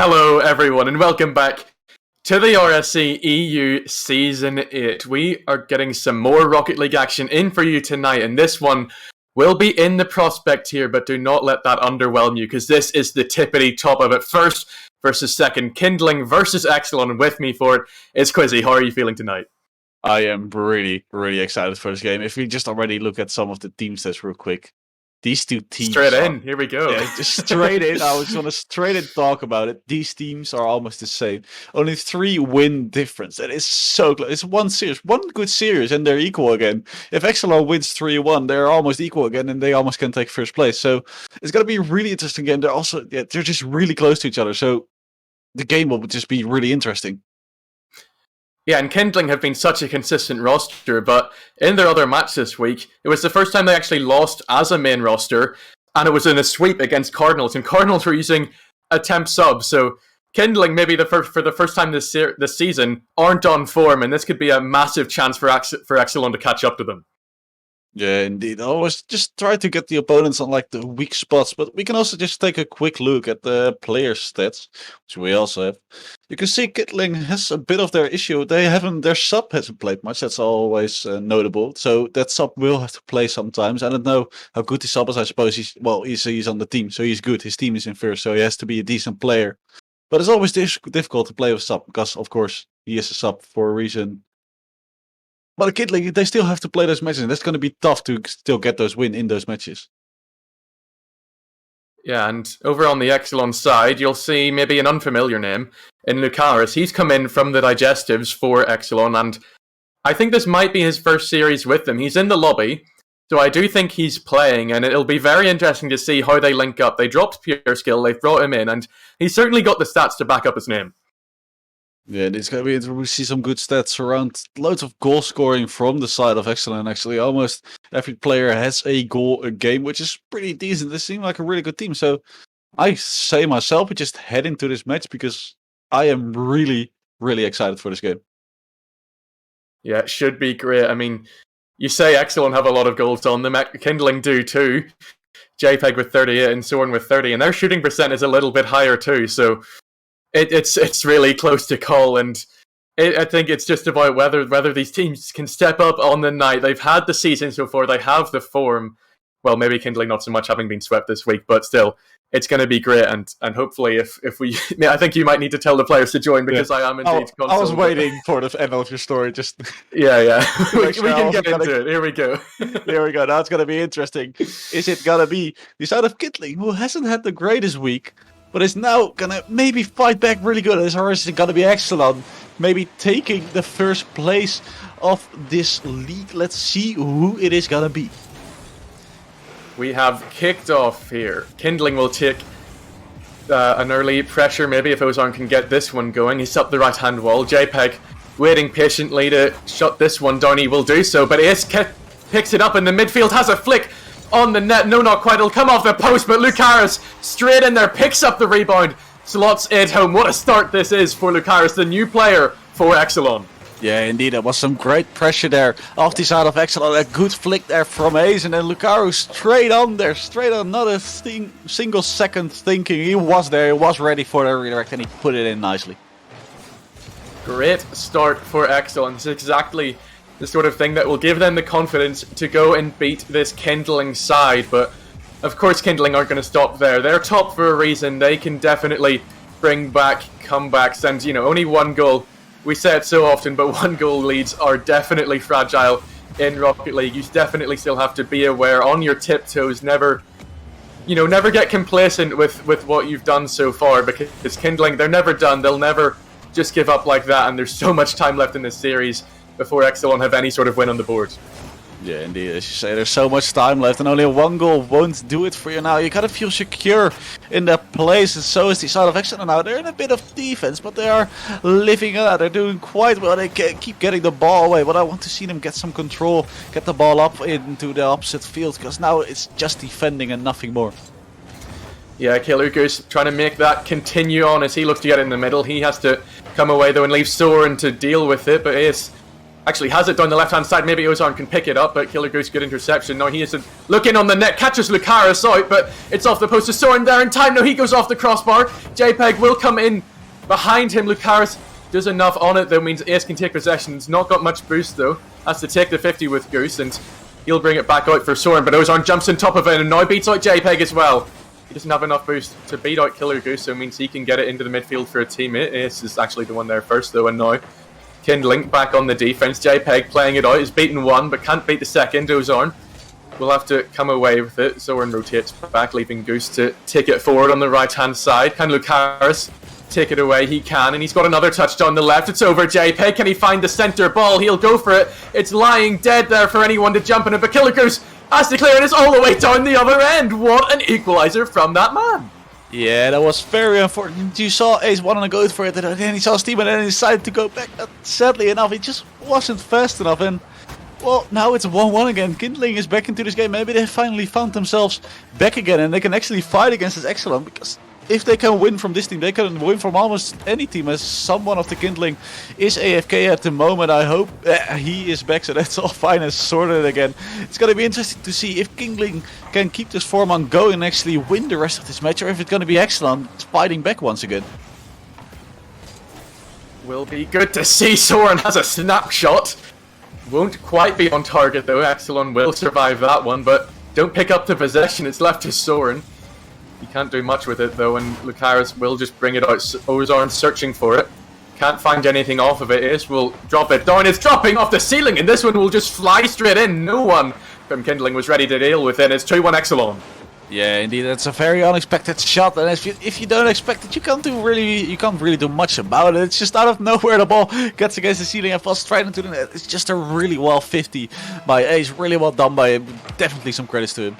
Hello, everyone, and welcome back to the RSC EU Season 8. We are getting some more Rocket League action in for you tonight, and this one will be in the prospect here, but do not let that underwhelm you, because this is the tippity top of it. First versus second, Kindling versus Exolon, and with me for it is Quizzy. How are you feeling tonight? I am really excited for this game. If we just already look at some of the team stats real quick. These two teams straight in, here we go. Yeah, just straight in. I was going to straight in talk about it. These teams are almost the same. Only 3 win difference. That is so close. It's one good series, and they're equal again. If Exolon wins 3-1, they're almost equal again, and they almost can take first place. So it's going to be a really interesting game. They're just really close to each other. So the game will just be really interesting. Yeah, and Kindling have been such a consistent roster, but in their other match this week, it was the first time they actually lost as a main roster, and it was in a sweep against Cardinals, and Cardinals were using a temp sub, so Kindling, maybe for the first time this season, aren't on form, and this could be a massive chance for Exolon to catch up to them. Yeah, indeed. I always just try to get the opponents on like the weak spots, but we can also just take a quick look at the player stats, which we also have. You can see Kindling has a bit of their issue. Their sub hasn't played much. That's always notable. So that sub will have to play sometimes. I don't know how good the sub is. I suppose he's on the team, so he's good. His team is in first, so he has to be a decent player. But it's always difficult to play with sub because, of course, he is a sub for a reason. But Kindling, they still have to play those matches, and that's going to be tough to still get those wins in those matches. Yeah, and over on the Exolon side, you'll see maybe an unfamiliar name in Lucaris. He's come in from the Digestives for Exolon, and I think this might be his first series with them. He's in the lobby, so I do think he's playing, and it'll be very interesting to see how they link up. They dropped Pure Skill, they've brought him in, and he's certainly got the stats to back up his name. Yeah, it's going to be interesting. We see some good stats around, loads of goal scoring from the side of Exolon, actually. Almost every player has a goal a game, which is pretty decent. They seem like a really good team. So I say myself, we just head into this match because I am really excited for this game. Yeah, it should be great. I mean, you say Exolon have a lot of goals on them. Kindling do too. JPEG with 38 and Soren with 30. And their shooting percent is a little bit higher too. So it's really close to call, and I think it's just about whether these teams can step up on the night. They've had the season so far, they have the form. Well, maybe Kindling not so much, having been swept this week, but still, it's going to be great, and hopefully if we... I think you might need to tell the players to join, because I am indeed... I was waiting for the end of your story, just... Yeah. we can get into it. Here we go. There we go, now it's going to be interesting. Is it going to be the side of Kindling, who hasn't had the greatest week, but is now gonna maybe fight back really good? Or is it gonna be Exolon maybe taking the first place of this league? Let's see who it is gonna be. We have kicked off here. Kindling will take an early pressure, maybe if Ozone can get this one going. He's up the right hand wall. JPEG waiting patiently to shut this one down. He will do so, but Ace picks it up in the midfield, has a flick on the net. No, not quite. It'll come off the post, but Lucaris straight in there, picks up the rebound, slots it home. What a start this is for Lucaris, the new player for Exolon. Yeah, indeed, there was some great pressure there off the side of Exolon. A good flick there from Ace, and then Lucaris straight on, not a single second thinking. He was there, he was ready for the redirect, and he put it in nicely. Great start for Exolon. It's exactly the sort of thing that will give them the confidence to go and beat this Kindling side. But of course Kindling aren't going to stop there. They're top for a reason. They can definitely bring back comebacks, and only one goal. We say it so often, but one goal leads are definitely fragile in Rocket League. You definitely still have to be aware, on your tiptoes. Never get complacent with what you've done so far, because Kindling, they're never done. They'll never just give up like that, and there's so much time left in this series before Exolon have any sort of win on the board. Yeah, indeed. As you say, there's so much time left, and only one goal won't do it for you now. You gotta feel secure in that place, and so is the side of Exolon now. They're in a bit of defense, but they are living it out. They're doing quite well. They keep getting the ball away, but I want to see them get some control, get the ball up into the opposite field, because now it's just defending and nothing more. Yeah, Kiluku's trying to make that continue on as he looks to get in the middle. He has to come away though and leave Soren to deal with it, but Ace Actually has it down the left-hand side. Maybe Ozarn can pick it up, but Killer Goose, good interception. Now he is looking on the net, catches Lucaris out, but it's off the post to Soren there in time. No, he goes off the crossbar. JPEG will come in behind him. Lucaris does enough on it, though, means Ace can take possession. He's not got much boost, though. Has to take the 50 with Goose, and he'll bring it back out for Soren, but Ozarn jumps on top of it and now beats out JPEG as well. He doesn't have enough boost to beat out Killer Goose, so it means he can get it into the midfield for a teammate. Ace is actually the one there first, though, and now Kindling back on the defense. JPEG playing it out. He's beaten one, but can't beat the second. Ozarn will have to come away with it. Soren rotates back, leaving Goose to take it forward on the right-hand side. Can Lucaris take it away? He can, and he's got another touch down the left. It's over JPEG. Can he find the centre ball? He'll go for it. It's lying dead there for anyone to jump in it, but Killer Goose has to clear it. It's all the way down the other end. What an equaliser from that man. Yeah, that was very unfortunate. You saw Ace wanting to go for it, and then he saw Steam and then he decided to go back. Sadly enough, it just wasn't fast enough. And well, now it's 1-1 again. Kindling is back into this game. Maybe they finally found themselves back again, and they can actually fight against this Exolon, because if they can win from this team, they can win from almost any team, as someone of the Kindling is AFK at the moment. I hope he is back, so that's all fine and sorted again. It's going to be interesting to see if Kindling can keep this form on going and actually win the rest of this match, or if it's going to be Exolon fighting back once again. Will be good to see. Soren has a snapshot. Won't quite be on target, though. Exolon will survive that one, but don't pick up the possession. It's left to Soren. He can't do much with it, though, and Lucaris will just bring it out. Ozarn searching for it. Can't find anything off of it. Ace will drop it down. It's dropping off the ceiling, and this one will just fly straight in. No one from Kindling was ready to deal with it. It's 2-1 Exolon. Yeah, indeed, that's a very unexpected shot, and if you don't expect it, you can't really do much about it. It's just out of nowhere the ball gets against the ceiling and falls straight into the net. It's just a really well 50 by Ace, really well done by him. Definitely some credits to him.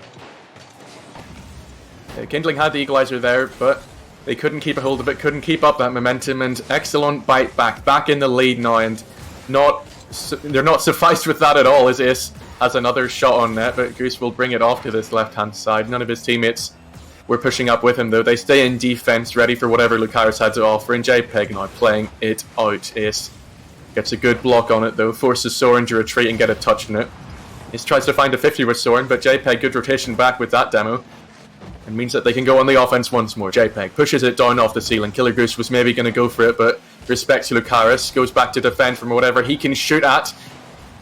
Kindling had the equaliser there, but they couldn't keep a hold of it, couldn't keep up that momentum, and Exolon bite back in the lead now, and they're not sufficed with that at all, as Ace has another shot on net, but Goose will bring it off to this left-hand side. None of his teammates were pushing up with him, though. They stay in defense, ready for whatever Lucaris had to offer, and JPEG now playing it out. Ace gets a good block on it, though, forces Soren to retreat and get a touch on it. Ace tries to find a 50 with Soren, but JPEG, good rotation back with that demo. It means that they can go on the offense once more. JPEG pushes it down off the ceiling. Killer Goose was maybe going to go for it, but respects Lucaris. Goes back to defend from whatever he can shoot at,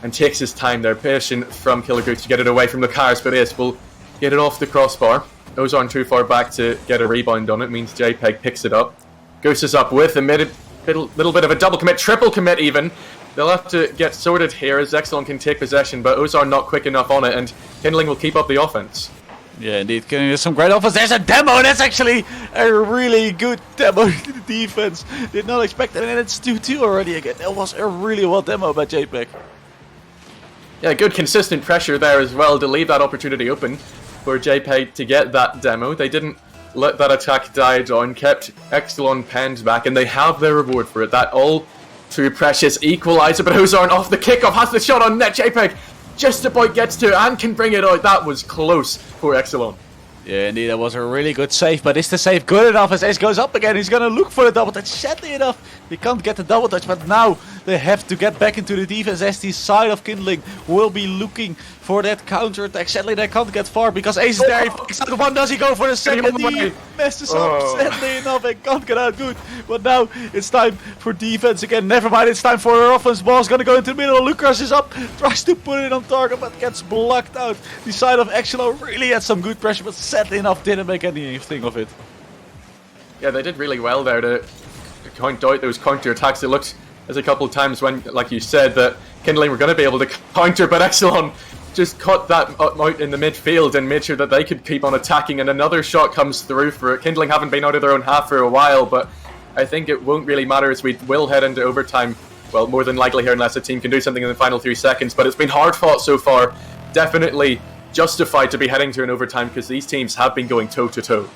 and takes his time there. Patient from Killer Goose to get it away from Lucaris, but Ace will get it off the crossbar. Ozarn too far back to get a rebound on it. Means JPEG picks it up. Goose is up with a little bit of a double commit, triple commit even. They'll have to get sorted here as Exolon can take possession, but Ozarn not quick enough on it, and Kindling will keep up the offense. Yeah, indeed, there's some great offense. There's a demo, that's actually a really good demo to the defense. Did not expect it, and it's 2-2 already again. That was a really well demo by JPEG. Yeah, good consistent pressure there as well to leave that opportunity open for JPEG to get that demo. They didn't let that attack die down, kept Exolon penned back, and they have their reward for it. That all too precious equaliser, but Ozarn off the kickoff has the shot on net. JPEG just about gets to it and can bring it out. That was close for Exolon. Yeah, indeed, that was a really good save, but is the save good enough as Ace goes up again? He's going to look for the double touch. Sadly enough, they can't get the double touch, but now they have to get back into the defense as the side of Kindling will be looking for that counter attack. Sadly, they can't get far because Ace is there. He picks out one. Does he go for the second? He messes up. Sadly enough, they can't get out good. But now it's time for defense again. Never mind, it's time for our offense. Ball's going to go into the middle. Lucas is up, tries to put it on target, but gets blocked out. The side of Exolon really had some good pressure, but sadly enough, didn't make anything of it. Yeah, they did really well there to count out those counter attacks. It looked as a couple of times when, like you said, that Kindling were going to be able to counter, but Exolon just cut that out in the midfield and made sure that they could keep on attacking, and another shot comes through for it. Kindling haven't been out of their own half for a while, but I think it won't really matter as we will head into overtime. Well, more than likely here, unless a team can do something in the final 3 seconds, but it's been hard fought so far. Definitely justified to be heading to an overtime because these teams have been going toe-to-toe.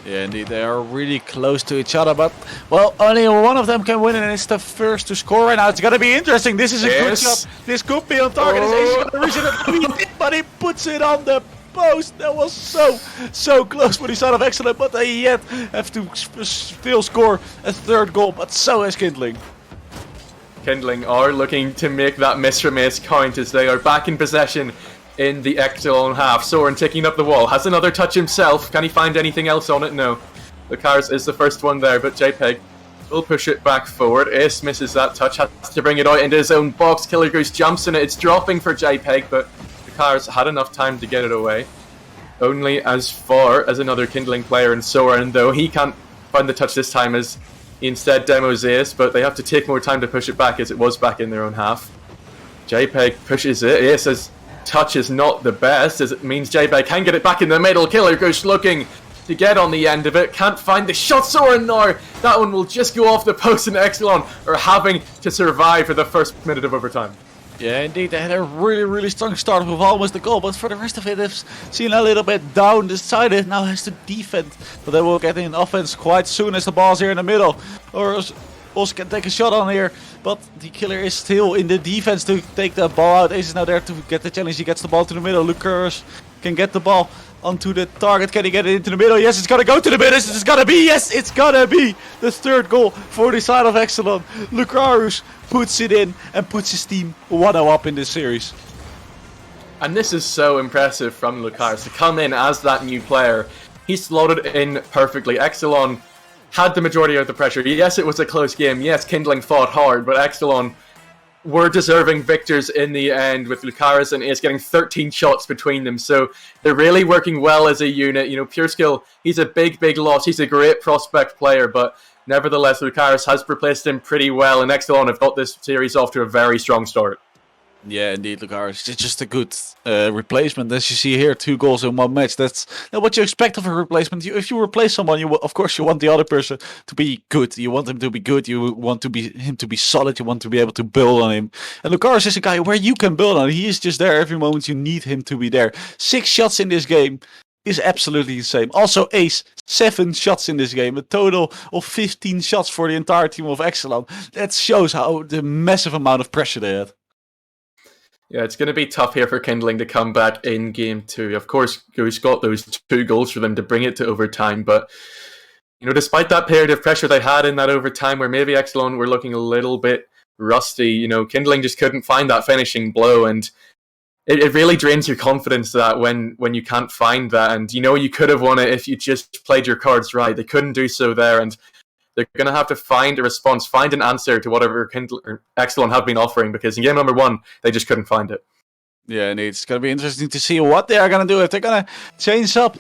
Yeah, indeed, they are really close to each other, but, well, only one of them can win, and it's the first to score right now. It's going to be interesting. This is a good shot. This could be on target. He's going to reach it, but he puts it on the post. That was so close for the side of Exolon, but they yet have to still score a third goal, but so is Kindling. Kindling are looking to make that miss from ace count as they are back in possession in the Exolon half. Soren taking up the wall, has another touch himself. Can he find anything else on it? No. Lucaris is the first one there, but JPEG will push it back forward. Ace misses that touch, has to bring it out into his own box. Killer Goose jumps in it, it's dropping for JPEG, but Lucaris had enough time to get it away. Only as far as another Kindling player in Soren, though he can't find the touch this time as he instead demos Ace, but they have to take more time to push it back as it was back in their own half. JPEG pushes it. Ace's touch is not the best as it means JPEG can get it back in the middle. Killer Goose looking to get on the end of it. Can't find the shot. Soren now. That one will just go off the post and Exolon are having to survive for the first minute of overtime. Yeah, indeed, they had a really strong start with almost a goal, but for the rest of it, they've seen a little bit down. Decided now has to defend, but they will get in offense quite soon as the ball's here in the middle. Or also can take a shot on here, but the killer is still in the defense to take the ball out. Ace is now there to get the challenge. He gets the ball to the middle. Lucaris can get the ball onto the target. Can he get it into the middle? Yes, it's gonna go to the middle. It's gonna be, yes, it's gonna be the third goal for the side of Exolon. Lucaris puts it in and puts his team 1-0 up in this series. And this is so impressive from Lucaris to come in as that new player. He slotted in perfectly. Exolon had the majority of the pressure. Yes, it was a close game. Yes, Kindling fought hard, but Exolon were deserving victors in the end, with Lucaris and Ace getting 13 shots between them. So they're really working well as a unit. You know, Pure Skill, he's a big loss. He's a great prospect player, but nevertheless, Lucaris has replaced him pretty well, and Exolon have got this series off to a very strong start. Yeah, indeed, Lucaris is just a good replacement. As you see here, 2 goals in 1 match. That's what you expect of a replacement. If you replace someone, of course you want the other person to be good. You want him to be good. You want him to be solid. You want to be able to build on him. And Lucaris is a guy where you can build on. He is just there every moment you need him to be there. 6 shots in this game is absolutely insane. Also, Ace, 7 shots in this game. A total of 15 shots for the entire team of Exolon. That shows how the massive amount of pressure they had. Yeah, it's going to be tough here for Kindling to come back in game 2. Of course, Goose got those 2 goals for them to bring it to overtime, but you know, despite that period of pressure they had in that overtime where maybe Exolon were looking a little bit rusty, you know, Kindling just couldn't find that finishing blow, and it really drains your confidence that when you can't find that, and you know you could have won it if you just played your cards right. They couldn't do so there, and they're going to have to find a response, find an answer to whatever Exolon have been offering, because in game number 1, they just couldn't find it. Yeah, and it's going to be interesting to see what they are going to do. If they're going to change up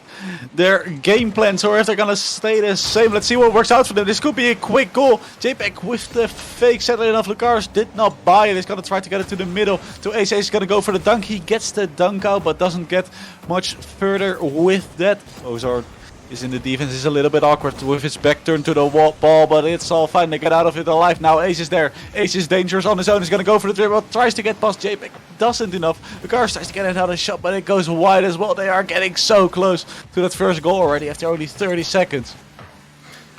their game plans or if they're going to stay the same. Let's see what works out for them. This could be a quick goal. JPEG with the fake settling enough. Lucaris did not buy it. He's going to try to get it to the middle. To Ace. Ace is going to go for the dunk. He gets the dunk out, but doesn't get much further with that. Ozar is in the defense, is a little bit awkward with his back turned to the ball, but it's all fine. They get out of it alive now. Ace is there. Ace is dangerous on his own. He's going to go for the dribble. Tries to get past JPEG. Doesn't enough. Lucaris tries to get another shot, but it goes wide as well. They are getting so close to that first goal already after only 30 seconds.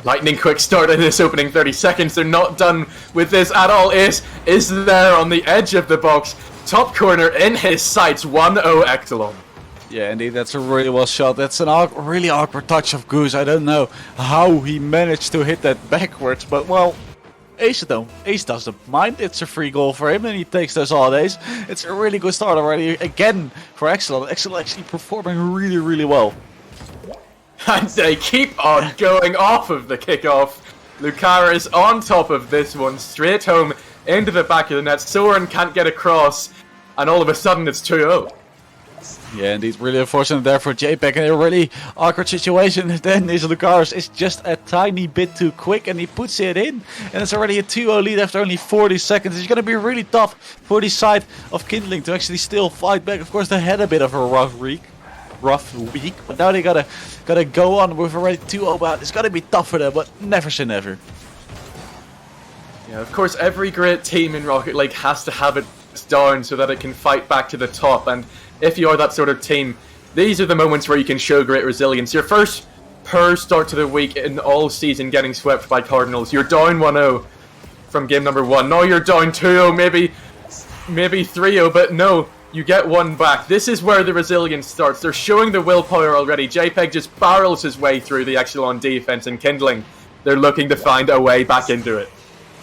Lightning quick start in this opening 30 seconds. They're not done with this at all. Ace is there on the edge of the box. Top corner in his sights. 1-0 Exolon. Yeah, indeed, that's a really well shot. That's a really awkward touch of Goose. I don't know how he managed to hit that backwards, but well, Ace doesn't mind. It's a free goal for him, and he takes those holidays. It's a really good start already again for Exolon. Exolon actually performing really well. And they keep on going off of the kickoff. Lucaris on top of this one, straight home into the back of the net. Soren can't get across, and all of a sudden it's 2-0. Yeah, indeed, really unfortunate there for JPEG in a really awkward situation. Then is Lucaris is just a tiny bit too quick and he puts it in. And it's already a 2-0 lead after only 40 seconds. It's going to be really tough for the side of Kindling to actually still fight back. Of course, they had a bit of a rough week, but now they gotta go on with already 2-0. But it's gonna be tough for them, but never say never. Yeah, of course, every great team in Rocket League has to have it down so that it can fight back to the top, and if you are that sort of team, these are the moments where you can show great resilience. Your first per start to the week in all season getting swept by Cardinals. You're down 1-0 from game number 1. Now you're down 2-0, maybe 3-0, but no, you get 1 back. This is where the resilience starts. They're showing the willpower already. JPEG just barrels his way through the Exolon defense, and Kindling, they're looking to find a way back into it.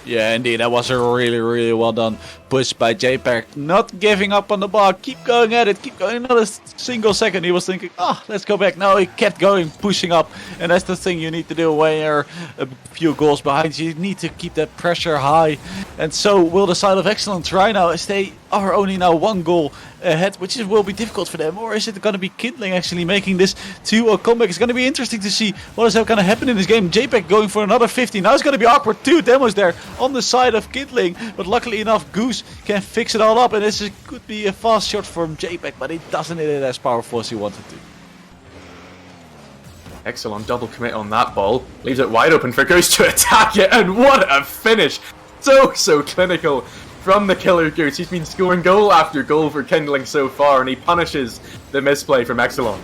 Yeah, indeed, that was a really well done push by JPEG. Not giving up on the ball, keep going at it, keep going another single second. He was thinking, let's go back. No, he kept going, pushing up. And that's the thing you need to do when you're a few goals behind. You need to keep that pressure high. And so will the side of Exolon try now, as they are only now 1 goal ahead, which will be difficult for them. Or is it going to be Kindling actually making this 2-0 comeback? It's going to be interesting to see what is going to happen in this game. JPEG going for another 50. Now it's going to be awkward. 2 demos there on the side of Kindling, but luckily enough Goose can fix it all up, and this could be a fast shot from JPEG, but he doesn't hit it as powerful as he wanted to. Exolon double commit on that ball, leaves it wide open for Goose to attack it, and what a finish! So clinical from the Killer Goose. He's been scoring goal after goal for Kindling so far, and he punishes the misplay from Exolon.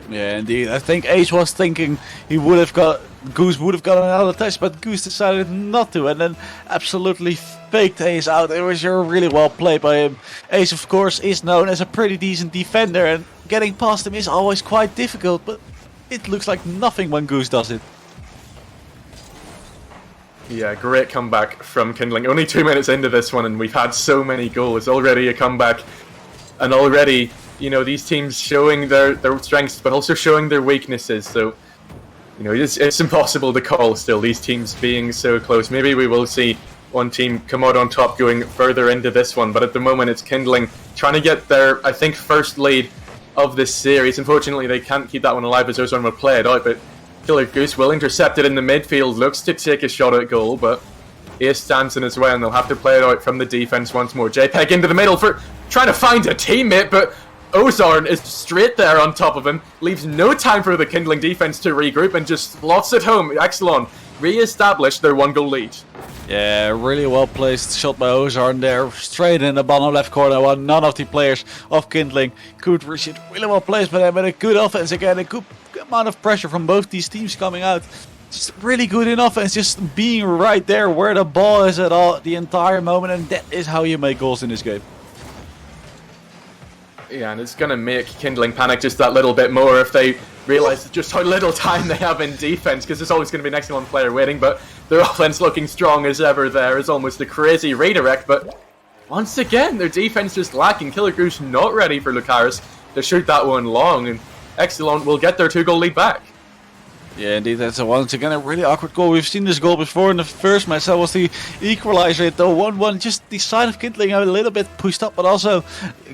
Yeah, indeed. I think Ace was thinking Goose would have got another touch, but Goose decided not to, and then absolutely faked Ace out. It was really well played by him. Ace, of course, is known as a pretty decent defender, and getting past him is always quite difficult, but it looks like nothing when Goose does it. Yeah, great comeback from Kindling. Only 2 minutes into this one, and we've had so many goals. Already a comeback, and already, you know, these teams showing their strengths, but also showing their weaknesses. So, you know, it's impossible to call still, these teams being so close. Maybe we will see one team come out on top going further into this one, but at the moment it's Kindling trying to get their, I think, first lead of this series. Unfortunately, they can't keep that one alive as Ozone will play it out, but Killer Goose will intercept it in the midfield, looks to take a shot at goal, but Ace stands in his way, and they'll have to play it out from the defense once more. JPEG into the middle for trying to find a teammate, but Ozarn is straight there on top of him, leaves no time for the Kindling defense to regroup, and just slots it home. Exolon re-establish their 1-goal lead. Yeah, really well placed shot by Ozarn there, straight in the bottom left corner, while none of the players of Kindling could reach it. Really well placed by them, and a good offense again, a good amount of pressure from both these teams coming out. Just really good in offense, just being right there where the ball is at all the entire moment, and that is how you make goals in this game. Yeah, and it's going to make Kindling panic just that little bit more if they realise just how little time they have in defence, because there's always going to be an excellent player waiting, but their offence looking strong as ever there is almost a crazy redirect, but once again, their defence just lacking. Killer Goose not ready for Lucaris to shoot that one long, and Exolon will get their 2-goal lead back. Yeah, indeed, that's once again a really awkward goal. We've seen this goal before in the first match. That was the equaliser, though 1-1. Just the side of Kindling a little bit pushed up, but also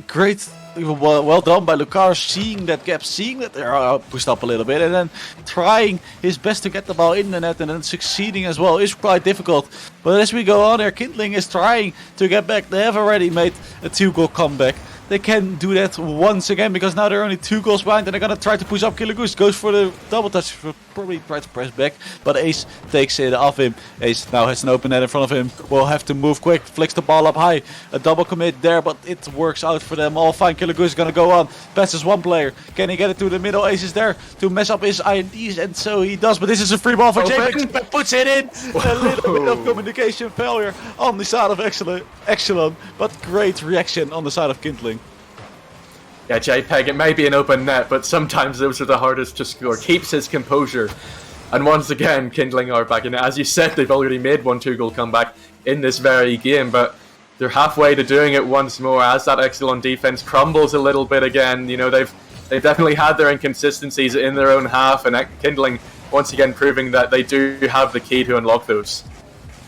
great. Well done by Lucaris, seeing that gap, seeing that they're pushed up a little bit, and then trying his best to get the ball in the net, and then succeeding as well is quite difficult. But as we go on there, Kindling is trying to get back. They have already made a 2-goal comeback. They can do that once again, because now they're only 2 goals behind, and they're gonna try to push up. Killer Goose goes for the double touch, probably try to press back, but Ace takes it off him. Ace now has an open net in front of him, will have to move quick, flicks the ball up high, a double commit there, but it works out for them all fine. Killer Goose is gonna go on, passes one player, can he get it to the middle? Ace is there to mess up his INDs, and so he does, but this is a free ball for JPEG, puts it in. A little bit of communication failure on the side of Exolon, but great reaction on the side of Kindling. Yeah, JPEG, it may be an open net, but sometimes those are the hardest to score. Keeps his composure. And once again, Kindling are back in it. As you said, they've already made 1 2-goal comeback in this very game, but they're halfway to doing it once more as that Exolon defense crumbles a little bit again. You know, they've definitely had their inconsistencies in their own half, and Kindling once again proving that they do have the key to unlock those.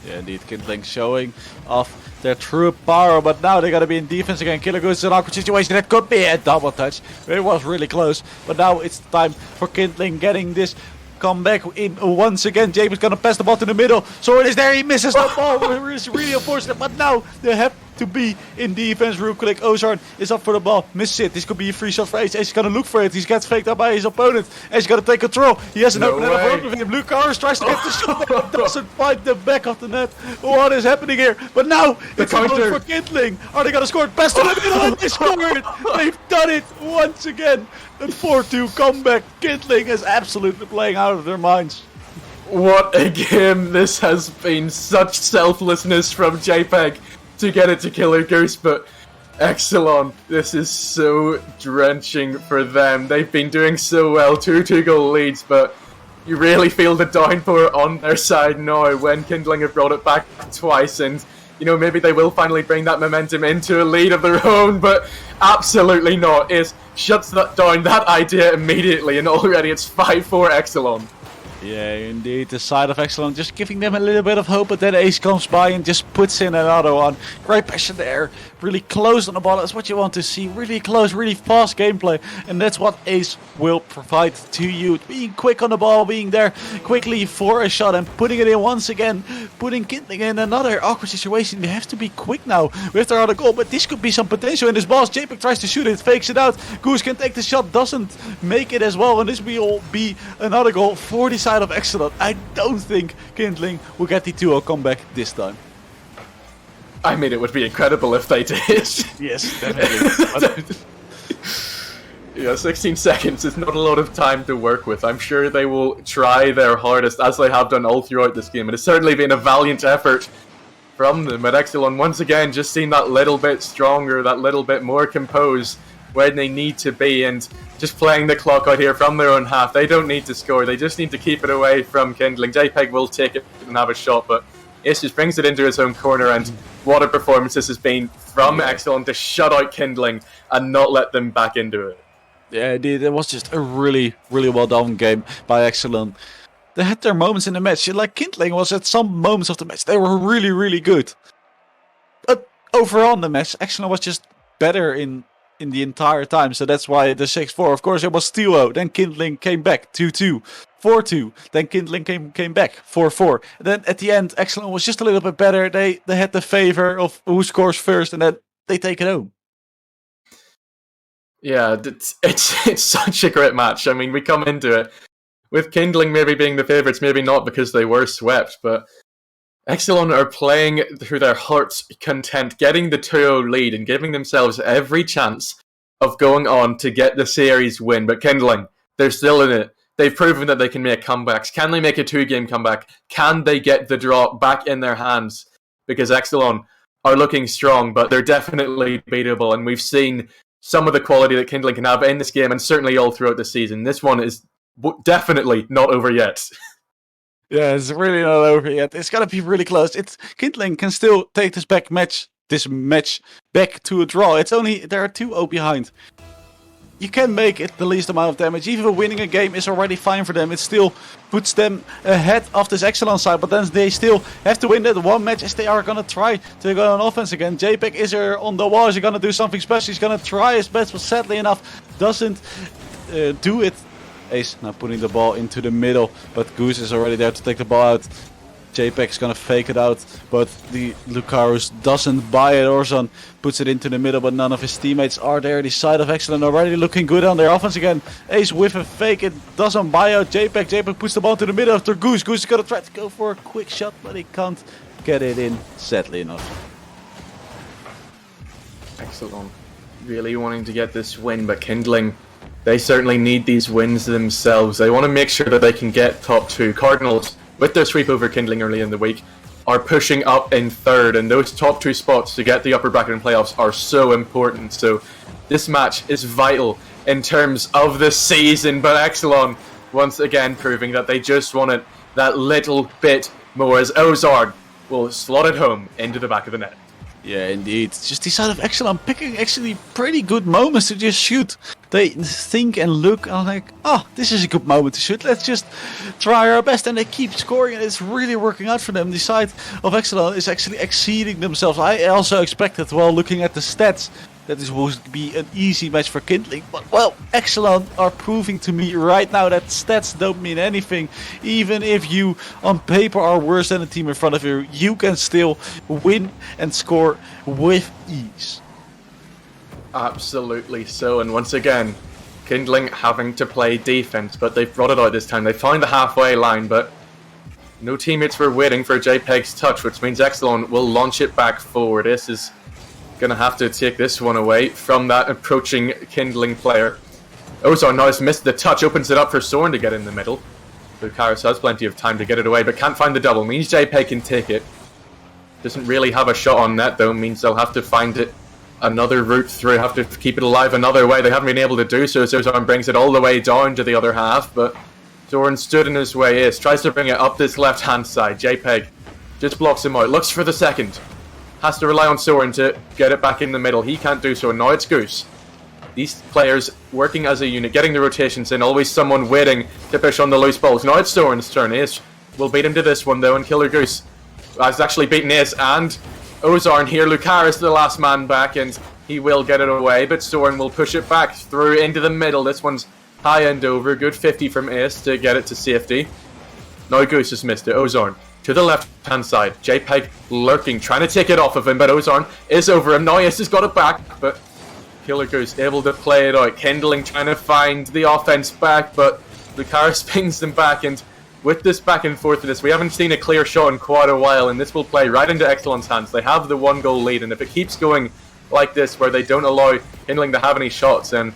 Yeah, indeed, Kindling showing off their true power, but now they gotta be in defense again. Killer Goose is an awkward situation. That could be a double touch. It was really close, but now it's time for Kindling getting this comeback in once again. James is gonna pass the ball to the middle. So it is there. He misses the ball. It's really unfortunate, but now they have to be in defense real quick. Ozarn is up for the ball. Misses it. This could be a free shot for Ace. Ace is gonna look for it. He gets faked up by his opponent. Ace is gonna take control. He has an open net in front of him. Lucaris tries to get the shot, but doesn't find the back of the net. What is happening here? But now it's a goal for Kindling. Are they gonna score it? Pass to the middle, and they scored. They've done it once again. A 4-2 comeback. Kindling is absolutely playing out of their minds. What a game this has been. Such selflessness from JPEG to get it to Killer Goose, but Exolon, this is so drenching for them. They've been doing so well, 2 2-goal leads, but You really feel the downpour on their side now when Kindling have brought it back twice, and maybe they will finally bring that momentum into a lead of their own, but absolutely not. It shuts that down, that idea immediately, and already it's 5-4 Exolon. Yeah, indeed. The side of Exolon just giving them a little bit of hope, but then Ace comes by and just puts in another one. Great passion there. Really close on the ball. That's what you want to see. Really close, really fast gameplay. And that's what Ace will provide to you. Being quick on the ball, being there quickly for a shot and putting it in once again. Putting Kindling in another awkward situation. They have to be quick now with their other goal. But this could be some potential in this ball. JPEG tries to shoot it, fakes it out. Goose can take the shot, doesn't make it as well. And this will be another goal for the side of Exolon. I don't think Kindling will get the 2-0 comeback this time. I mean, it would be incredible if they did. Yes, definitely. Yeah, 16 seconds is not a lot of time to work with. I'm sure they will try their hardest, as they have done all throughout this game. It has certainly been a valiant effort from them. But Exolon, once again, just seem that little bit stronger, that little bit more composed when they need to be, and just playing the clock out here from their own half. They don't need to score, they just need to keep it away from Kindling. JPEG will take it and have a shot, but Ace just brings it into his own corner, and what a performance this has been from Exolon to shut out Kindling and not let them back into it. Yeah, indeed. It was just a really, really well done game by Exolon. They had their moments in the match. Like Kindling was at some moments of the match. They were really, really good. But overall in the match, Exolon was just better in the entire time. So that's why the 6-4. Of course, it was 2-0. Then Kindling came back 2-2. 4-2. Then Kindling came back 4-4. And then at the end, Exolon was just a little bit better. They had the favor of who scores first, and then they take it home. Yeah, it's such a great match. I mean, we come into it with Kindling maybe being the favourites, maybe not because they were swept, but Exolon are playing through their heart's content, getting the 2-0 lead and giving themselves every chance of going on to get the series win. But Kindling, they're still in it. They've proven that they can make comebacks. Can they make a 2-game comeback? Can they get the draw back in their hands? Because Exolon are looking strong, but they're definitely beatable, and we've seen some of the quality that Kindling can have in this game, and certainly all throughout the season. This one is definitely not over yet. Yeah, it's really not over yet. It's gonna be really close. Kindling can still take this match back to a draw. It's only there are 2-0 behind. You can make it the least amount of damage. Even winning a game is already fine for them. It still puts them ahead of this Exolon side, but then they still have to win that one match as they are gonna try to go on offense again. JPEG is there on the wall. Is he gonna do something special? He's gonna try his best, but sadly enough, doesn't do it. Ace now putting the ball into the middle, but Goose is already there to take the ball out. JPEG is gonna fake it out, but the Lucarus doesn't buy it. Orzon puts it into the middle, but none of his teammates are there. The side of Exolon already looking good on their offense again. Ace with a fake, it doesn't buy out JPEG. JPEG puts the ball to the middle after Goose. Goose is gonna try to go for a quick shot, but he can't get it in, sadly enough. Exolon really wanting to get this win, but Kindling, they certainly need these wins themselves. They want to make sure that they can get top 2. Cardinals, with their sweep over Kindling early in the week, are pushing up in 3rd, and those top 2 spots to get the upper bracket in playoffs are so important. So this match is vital in terms of the season, but Exolon once again proving that they just want it that little bit more, as Ozard will slot it home into the back of the net. Yeah, indeed. It's just the side of Exolon picking actually pretty good moments to just shoot. They think and look and like, oh, this is a good moment to shoot. Let's just try our best. And they keep scoring, and it's really working out for them. The side of Exolon is actually exceeding themselves. I also expected, while looking at the stats, that this would be an easy match for Kindling. But, well, Exolon are proving to me right now that stats don't mean anything. Even if you, on paper, are worse than the team in front of you, you can still win and score with ease. Absolutely so. And once again, Kindling having to play defense, but they've brought it out this time. They found the halfway line, but no teammates were waiting for JPEG's touch, which means Exolon will launch it back forward. This is gonna have to take this one away from that approaching Kindling player. Ozar now has missed the touch, opens it up for Soren to get in the middle. Lucarus has plenty of time to get it away, but can't find the double. Means JPEG can take it. Doesn't really have a shot on net though, means they'll have to find it another route through, have to keep it alive another way. They haven't been able to do so, so Ozar brings it all the way down to the other half, but Soren stood in his way. Ace tries to bring it up this left-hand side. JPEG just blocks him out. Looks for the second. Has to rely on Soren to get it back in the middle. He can't do so. Now it's Goose. These players working as a unit, getting the rotations in. Always someone waiting to push on the loose balls. Now it's Soren's turn. Ace will beat him to this one though, and Killer Goose has actually beaten Ace and Ozarn here. Lucaris the last man back, and he will get it away, but Soren will push it back through into the middle. This one's high end over. Good 50 from Ace to get it to safety. Now Goose has missed it. Ozarn to the left-hand side. JPEG lurking, trying to take it off of him, but Ozarn is over him. Now Ace has got it back, but Killer Goose able to play it out. Kindling trying to find the offense back, but Lucaris pings them back, and with this back and forth of this, we haven't seen a clear shot in quite a while, and this will play right into Exolon's hands. They have the 1-goal lead, and if it keeps going like this, where they don't allow Kindling to have any shots, then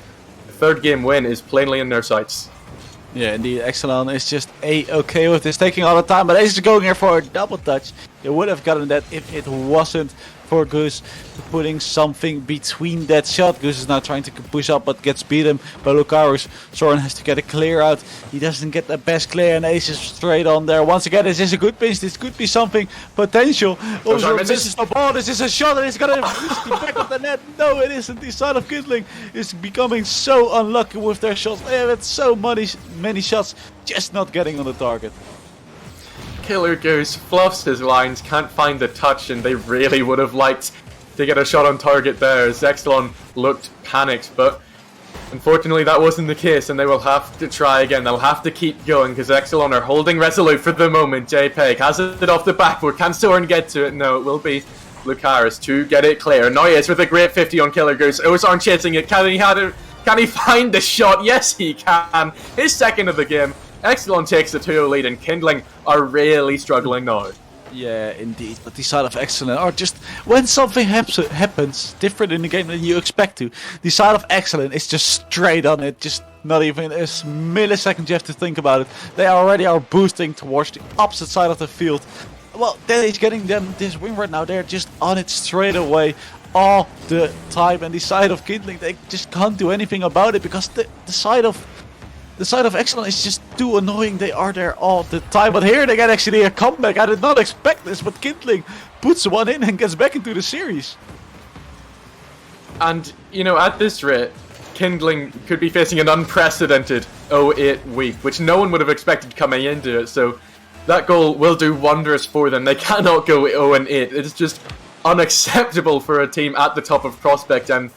the third game win is plainly in their sights. Yeah, indeed, Exolon is just A-okay with this, taking all the time, but Ace is going here for a double touch. They would have gotten that if it wasn't for Goose putting something between that shot. Goose is now trying to push up but gets beaten by Lucaris. Soren has to get a clear out. He doesn't get the best clear, and Ace is straight on there. Once again, this is a good pinch. This could be something potential. Also misses the ball. This is a shot, and it's gonna reach the back of the net. No, it isn't. The side of Kindling is becoming so unlucky with their shots. They have had so many shots, just not getting on the target. Killer Goose fluffs his lines, can't find the touch, and they really would have liked to get a shot on target there as Exolon looked panicked, but unfortunately that wasn't the case, and they will have to try again. They'll have to keep going because Exolon are holding resolute for the moment. JPEG has it off the backboard. Can Soren get to it? No, it will be Lucaris to get it clear. Now he is with a great 50 on Killer Goose. Ozarn chasing it. Can he find the shot? Yes, he can. His second of the game. Exolon takes the 2-0 lead, and Kindling are really struggling now. Yeah, indeed. But the side of Exolon are just, when something happens different in the game than you expect to, the side of Exolon is just straight on it. Just not even a millisecond you have to think about it. They already are boosting towards the opposite side of the field. Well, that is getting them this win right now. They're just on it straight away all the time. And the side of Kindling, they just can't do anything about it because the side of Exolon is just too annoying. They are there all the time. But here they get actually a comeback. I did not expect this, but Kindling puts one in and gets back into the series. And, you know, at this rate, Kindling could be facing an unprecedented 0-8 week, which no one would have expected coming into it. So that goal will do wonders for them. They cannot go 0-8. It's just unacceptable for a team at the top of Prospect, and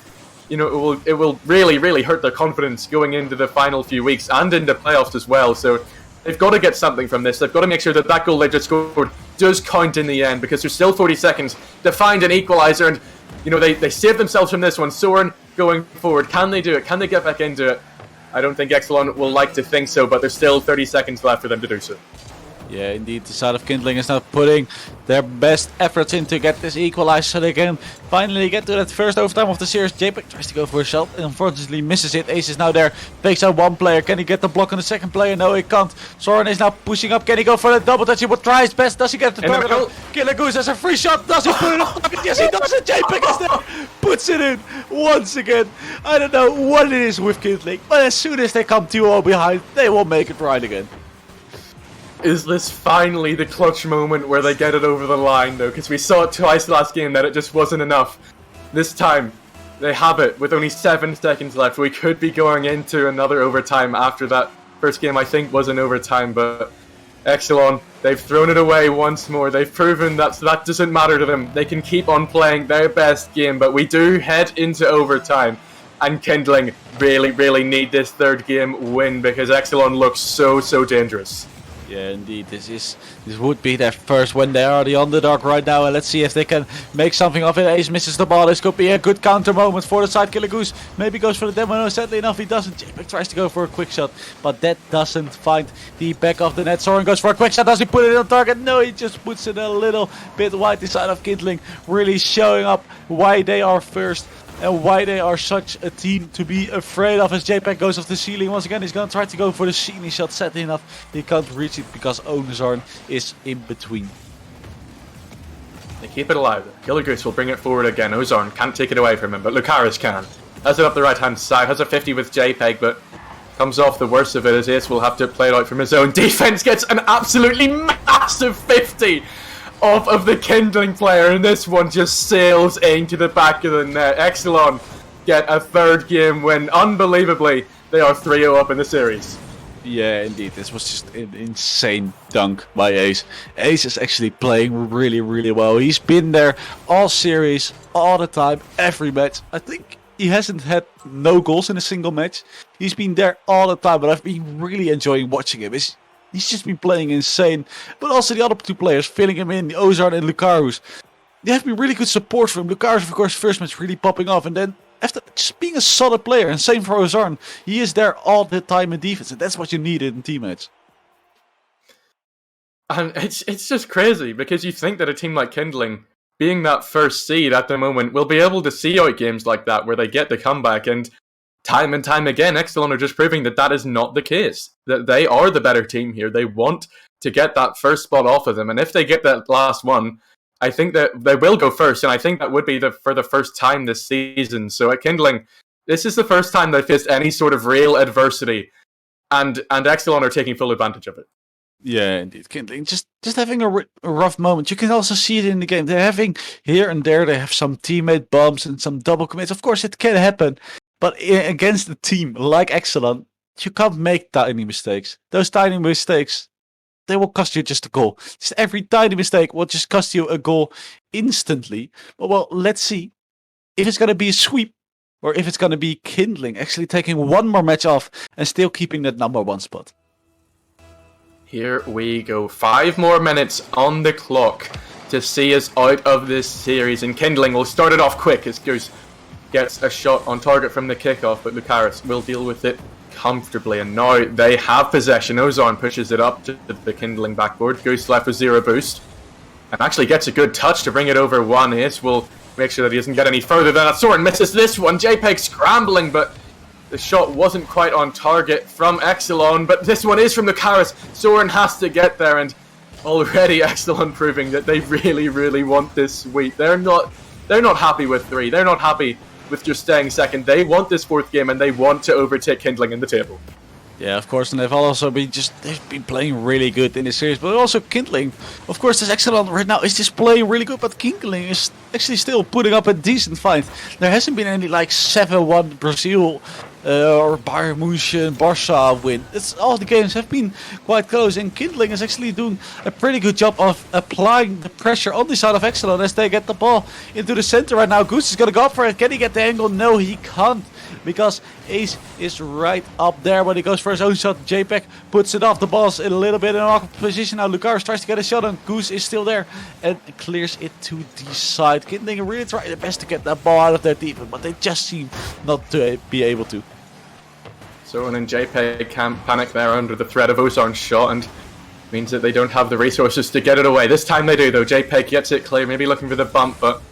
you know, it will really hurt their confidence going into the final few weeks and into playoffs as well. So they've got to get something from this. They've got to make sure that that goal they just scored does count in the end, because there's still 40 seconds to find an equalizer, and you know, they saved themselves from this one. Soren going forward, can they do it? Can they get back into it? I don't think Exolon will like to think so, but there's still 30 seconds left for them to do so. Yeah, indeed, the side of Kindling is now putting their best efforts in to get this equalizer so they can finally get to that first overtime of the series. JPEG tries to go for a shot and unfortunately misses it. Ace is now there, takes out one player. Can he get the block on the second player? No, he can't. Soren is now pushing up. Can he go for the double touch? He will try his best. Does he get the target? Killer Goose has a free shot. Does he put it on target? Yes, he does it. JPEG is there, puts it in once again. I don't know what it is with Kindling, but as soon as they come 2-0 behind, they will make it right again. Is this finally the clutch moment where they get it over the line, though? Because we saw it twice last game that it just wasn't enough. This time, they have it with only 7 seconds left. We could be going into another overtime after that first game, I think, was an overtime. But Exolon, they've thrown it away once more. They've proven that doesn't matter to them. They can keep on playing their best game, but we do head into overtime. And Kindling really need this third game win, because Exolon looks so dangerous. Yeah, indeed, this would be their first win. They are the underdog right now, and let's see if they can make something of it. Ace misses the ball. This could be a good counter moment for the side. Killer Goose maybe goes for the demo. No, sadly enough, he doesn't. JPEG tries to go for a quick shot, but that doesn't find the back of the net. Soren goes for a quick shot. Does he put it on target? No, he just puts it a little bit wide. The side of Kindling really showing up why they are first and why they are such a team to be afraid of. As JPEG goes off the ceiling once again, he's going to try to go for the ceiling shot. Sadly enough, he can't reach it because Ozarn is in between. They keep it alive. Killer Goose will bring it forward again. Ozarn can't take it away from him, but Lucaris can. Has it up the right hand side, has a 50 with JPEG, but comes off the worst of it as Ace will have to play it out from his own. Defense gets an absolutely massive 50 off of the Kindling player, and this one just sails into the back of the net. Exolon get a third game win. Unbelievably, they are 3-0 up in the series. Yeah, indeed. This was just an insane dunk by Ace. Ace is actually playing really, really well. He's been there all series, all the time, every match. I think he hasn't had no goals in a single match. He's been there all the time, but I've been really enjoying watching him. He's just been playing insane. But also the other two players, filling him in, Ozarn and Lucarus. They have been really good support for him. Lucarus, of course, first match really popping off, and then after just being a solid player, and same for Ozarn, he is there all the time in defense, and that's what you need in team match. And it's just crazy, because you think that a team like Kindling, being that first seed at the moment, will be able to see out games like that, where they get the comeback, and time again, Exolon are just proving that that is not the case. That they are the better team here. They want to get that first spot off of them, and if they get that last one, I think that they will go first, and I think that would be for the first time this season. So at Kindling, this is the first time they've faced any sort of real adversity, and Exolon are taking full advantage of it. Yeah, indeed. Kindling just having a rough moment. You can also see it in the game. They're having here and there, they have some teammate bumps and some double commits. Of course, it can happen, but against a team like Exolon, you can't make tiny mistakes. Those tiny mistakes, they will cost you just a goal. Just every tiny mistake will just cost you a goal instantly. But well, let's see if it's going to be a sweep or if it's going to be Kindling actually taking one more match off and still keeping that number one spot. Here we go. 5 more minutes on the clock to see us out of this series. And Kindling will start it off quick as Goose gets a shot on target from the kickoff, but Lucarus will deal with it comfortably. And now they have possession. Ozarn pushes it up to the Kindling backboard. Goose left with 0 boost. And actually gets a good touch to bring it over 1. Ace will make sure that he doesn't get any further than that. Soren misses this one. JPEG scrambling, but the shot wasn't quite on target from Exolon, but this one is from Lucarus. Soren has to get there, and already Exolon proving that they really, really want this sweep. They're not happy with 3. They're not happy with just staying second. They want this 4th game, and they want to overtake Kindling in the table. Yeah, of course, and they've been playing really good in this series, but also Kindling. Of course, this Exolon right now is just playing really good, but Kindling is actually still putting up a decent fight. There hasn't been any like 7-1 Brazil or Bayern Munich, Barca win. All the games have been quite close, and Kindling is actually doing a pretty good job of applying the pressure on the side of Exolon as they get the ball into the center right now. Goose is going to go up for it. Can he get the angle? No, he can't, because Ace is right up there, but he goes for his own shot. JPEG puts it off. The ball's in a little bit in an awkward position now. Lucarus tries to get a shot, and Goose is still there and clears it to the side. Kindling really trying their best to get that ball out of their defense, but they just seem not to be able to. Soren and JPEG can't panic there under the threat of Ozarn's shot, and means that they don't have the resources to get it away. This time they do, though. JPEG gets it clear, maybe looking for the bump, but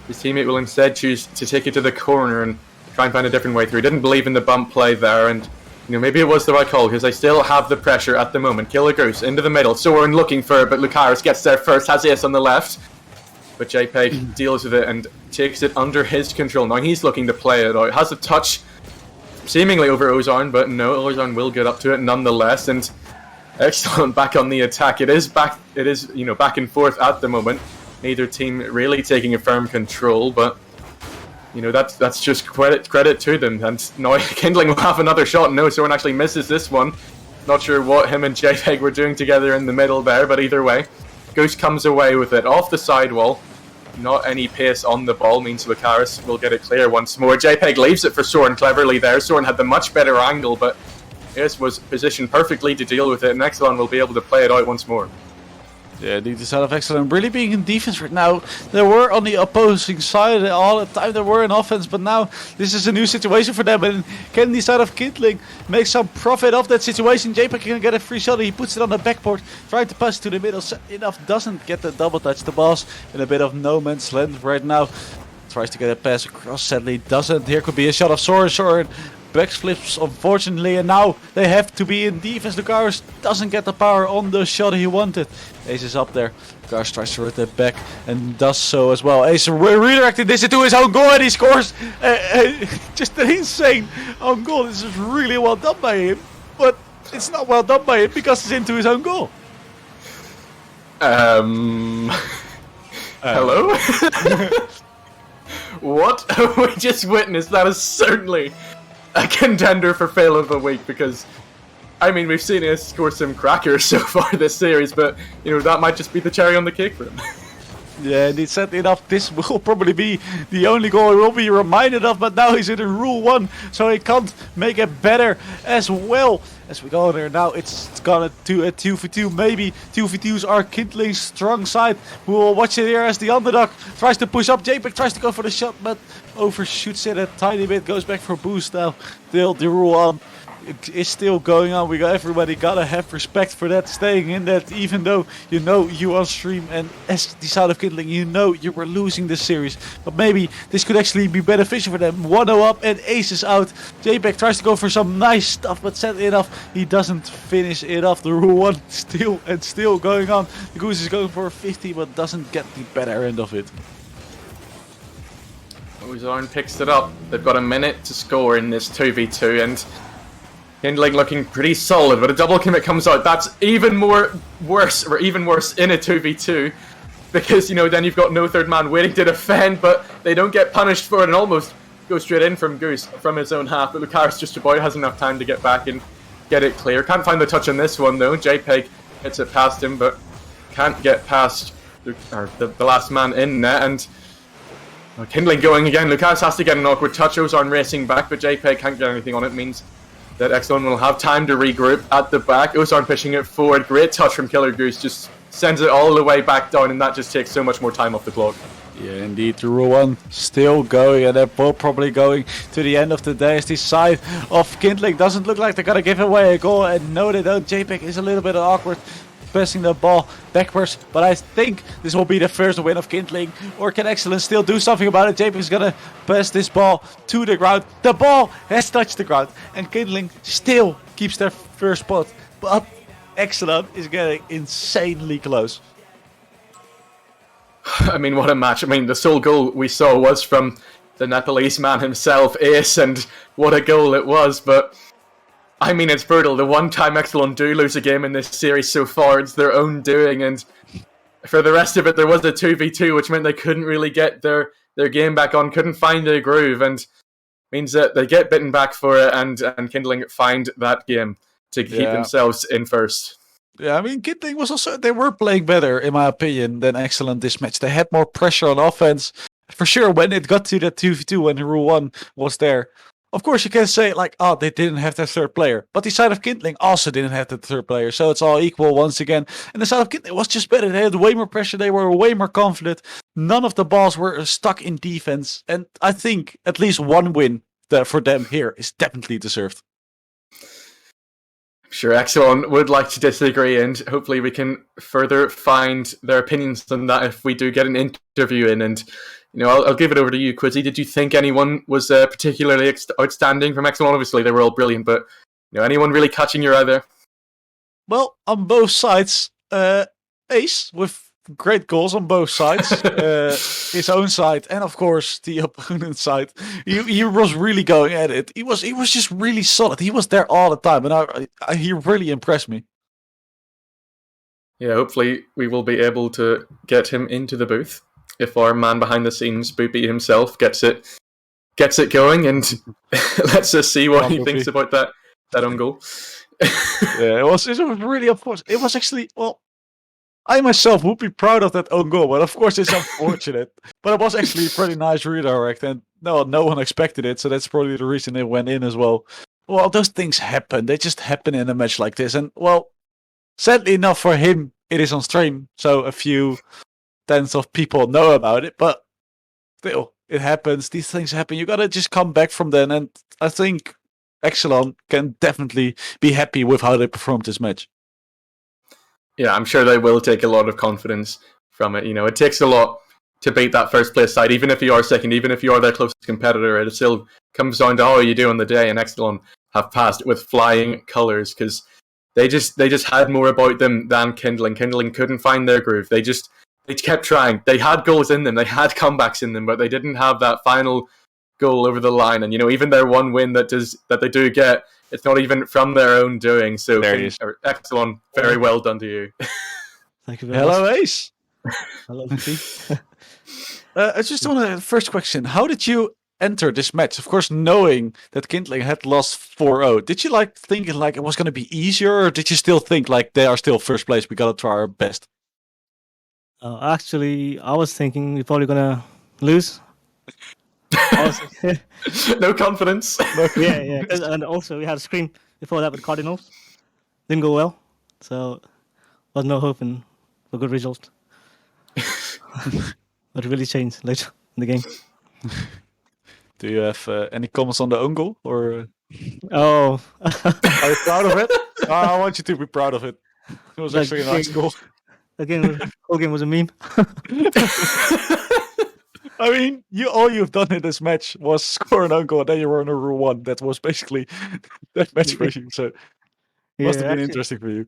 his teammate will instead choose to take it to the corner and try and find a different way through. He didn't believe in the bump play there, and maybe it was the right call, because they still have the pressure at the moment. Killer Goose into the middle. Soren looking for it, but Lucarus gets there first, has Ace on the left. But JPEG deals with it and takes it under his control. Now he's looking to play it out. Has a touch seemingly over Ozarn, but no, Ozarn will get up to it nonetheless. And Exolon back on the attack. It is back and forth at the moment. Neither team really taking a firm control, but that's just credit to them. And now Kindling will have another shot. No, Soren actually misses this one. Not sure what him and JPEG were doing together in the middle there, but either way, Goose comes away with it off the sidewall. Not any pace on the ball means Lucarus will get it clear once more. JPEG leaves it for Soren cleverly there. Soren had the much better angle, but Ace was positioned perfectly to deal with it, and Exolon will be able to play it out once more. Yeah, the side of Exolon really being in defense right now. They were on the opposing side all the time. They were in offense, but now this is a new situation for them. And can the side of Kindling make some profit of that situation? JPEG can get a free shot. He puts it on the backboard, trying to pass to the middle. Enough doesn't get the double touch. The ball's in a bit of no man's land right now. Tries to get a pass across, sadly doesn't. Here could be a shot of Soren. Soren backflips, unfortunately, and now they have to be in defense. Lucaris doesn't get the power on the shot he wanted. Ace is up there. Lucaris tries to rotate back and does so as well. Ace redirected this into his own goal and he scores just an insane own goal. This is really well done by him, but it's not well done by him because it's into his own goal. Hello? What we just witnessed, that is certainly a contender for fail of the week, because I mean, we've seen us score some crackers so far this series, but you know, that might just be the cherry on the cake for him. Yeah, and said enough, this will probably be the only goal he will be reminded of, but now he's in a Rule 1, so he can't make it better as well. As we go there now, it's gonna to a 2v2, maybe 2v2s are Kindling's strong side. We will watch it here as the underdog tries to push up. JPEG tries to go for the shot, but overshoots it a tiny bit, goes back for boost now. Still the Rule 1 is still going on. We got everybody gotta have respect for that, staying in that, even though you know you on stream and as the side of Kindling, you know you were losing this series, but maybe this could actually be beneficial for them. 1-0 up and Ace is out. JPEG tries to go for some nice stuff, but set it off. He doesn't finish it off. The Rule 1 still going on. The Goose is going for a 50, but doesn't get the better end of it. Exolon picks it up. They've got a minute to score in this 2v2, and Kindling looking pretty solid, but a double commit comes out. That's even worse in a 2v2, because, you know, then you've got no third man waiting to defend, but they don't get punished for it and almost go straight in from Goose from his own half. But Lucaris just about has enough time to get back and get it clear. Can't find the touch on this one though. JPEG hits it past him, but can't get past the last man in net. And Kindling going again. Lucaris has to get an awkward touch. Ozarn racing back, but JPEG can't get anything on it. Means that Exolon will have time to regroup at the back. Ozarn pushing it forward. Great touch from Killer Goose. Just sends it all the way back down, and that just takes so much more time off the clock. Yeah, indeed, the Rule 1 still going, and they're both probably going to the end of the day as the side of Kindling doesn't look like they're going to give away a goal, and no they don't. JPEG is a little bit awkward passing the ball backwards, but I think this will be the first win of Kindling. Or can Exolon still do something about it? JPEG is going to pass this ball to the ground. The ball has touched the ground, and Kindling still keeps their first spot, but Exolon is getting insanely close. I mean, what a match. I mean, the sole goal we saw was from the Nepalese man himself, Ace, and what a goal it was. But, I mean, it's brutal. The one time Exolon do lose a game in this series so far, it's their own doing. And for the rest of it, there was a 2v2, which meant they couldn't really get their game back on, couldn't find their groove, and means that they get bitten back for it, and Kindling find that game to keep themselves in first. Yeah, I mean, Kindling was also, they were playing better, in my opinion, than Exolon this match. They had more pressure on offense, for sure, when it got to that 2v2, when Rule 1 was there. Of course, you can say, like, oh, they didn't have their third player. But the side of Kindling also didn't have the third player, so it's all equal once again. And the side of Kindling was just better. They had way more pressure, they were way more confident. None of the balls were stuck in defense. And I think at least one win for them here is definitely deserved. Sure, Exolon would like to disagree, and hopefully we can further find their opinions on that if we do get an interview in. And you know, I'll give it over to you, Quizzy. Did you think anyone was particularly outstanding from Exolon? Obviously, they were all brilliant, but you know, anyone really catching your eye there? Well, on both sides, Ace with great goals on both sides, his own side and of course the opponent's side. He was really going at it. He was just really solid. He was there all the time, and he really impressed me. Yeah, hopefully we will be able to get him into the booth if our man behind the scenes, Boopy himself, gets it going, and let's just see what he thinks about that own goal. Yeah, it was really, of course, it was actually, well, I myself would be proud of that own goal, but of course it's unfortunate. But it was actually a pretty nice redirect, and no one expected it, so that's probably the reason it went in as well. Well, those things happen. They just happen in a match like this, and well, sadly enough for him, it is on stream, so a few tens of people know about it, but still, it happens. These things happen. You gotta just come back from then, and I think Exolon can definitely be happy with how they performed this match. Yeah, I'm sure they will take a lot of confidence from it. You know, it takes a lot to beat that first place side. Even if you are second, even if you are their closest competitor, it still comes down to how you do on the day. And Exolon have passed with flying colours because they just had more about them than Kindling. Kindling couldn't find their groove. They kept trying. They had goals in them. They had comebacks in them, but they didn't have that final goal over the line. And even their one win that they do get, it's not even from their own doing. So Exolon, very well done to you. Thank you very much. Hello, Ace. Hello, Steve. I just want to first question: how did you enter this match? Of course, knowing that Kindling had lost 4-0, did you think it was going to be easier, or did you still think they are still first place? We got to try our best. Actually, I was thinking we're probably gonna lose. No confidence. Yeah. And also, we had a scream before that with Cardinals. Didn't go well, so was no hope for good result. But it really changed later in the game. Do you have any comments on the own goal, or Oh, are you proud of it? I want you to be proud of it. It was actually a nice goal. Again, the whole game was a meme. I mean, all you've done in this match was score an own goal, and then you were on a rule 1. That was basically that match for you. So must have been interesting for you.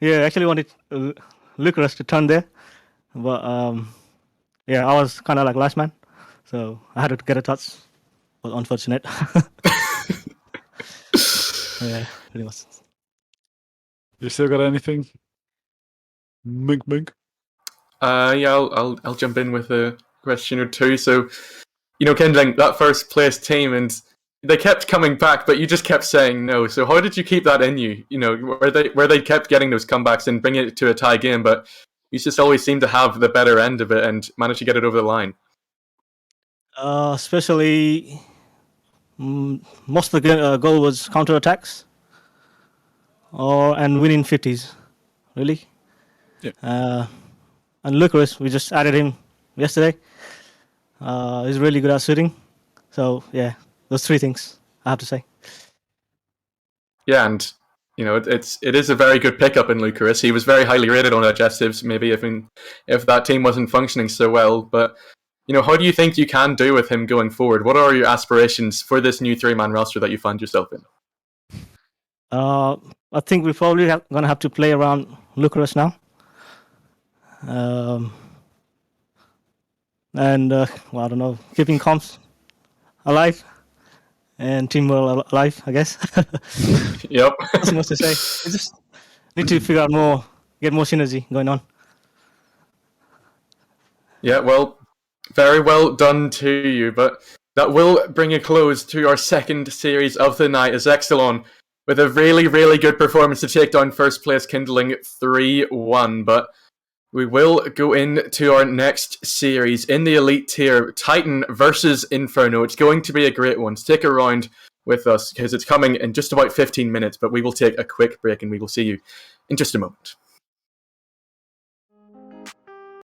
Yeah, I actually wanted Lucas to turn there, but yeah, I was kind of like last man, so I had to get a touch. It was unfortunate. Yeah, pretty much. You still got anything? Mink. Yeah, I'll jump in with a question or two. So, Kindling, that first place team, and they kept coming back, but you just kept saying no. So how did you keep that in you? Where they kept getting those comebacks and bringing it to a tie game, but you just always seem to have the better end of it and manage to get it over the line. Especially, most of the goal was counter attacks, and winning 50s, really. Yeah. And Lucas, we just added him yesterday. He's really good at shooting. So yeah, those 3 things I have to say. Yeah, and it is a very good pickup in Lucas. He was very highly rated on adjectives. Maybe if that team wasn't functioning so well, but how do you think you can do with him going forward? What are your aspirations for this new 3-man roster that you find yourself in? I think we're probably gonna have to play around Lucas now. And well, I don't know, keeping comps alive and teamwork alive, I guess. Yep. Nothing else to say. We just need to figure out more, get more synergy going on. Yeah, well, very well done to you, but that will bring a close to our second series of the night as Exolon with a really, really good performance to take down first place Kindling 3-1, but we will go into our next series in the Elite Tier, Titan versus Inferno. It's going to be a great one. Stick around with us because it's coming in just about 15 minutes, but we will take a quick break and we will see you in just a moment.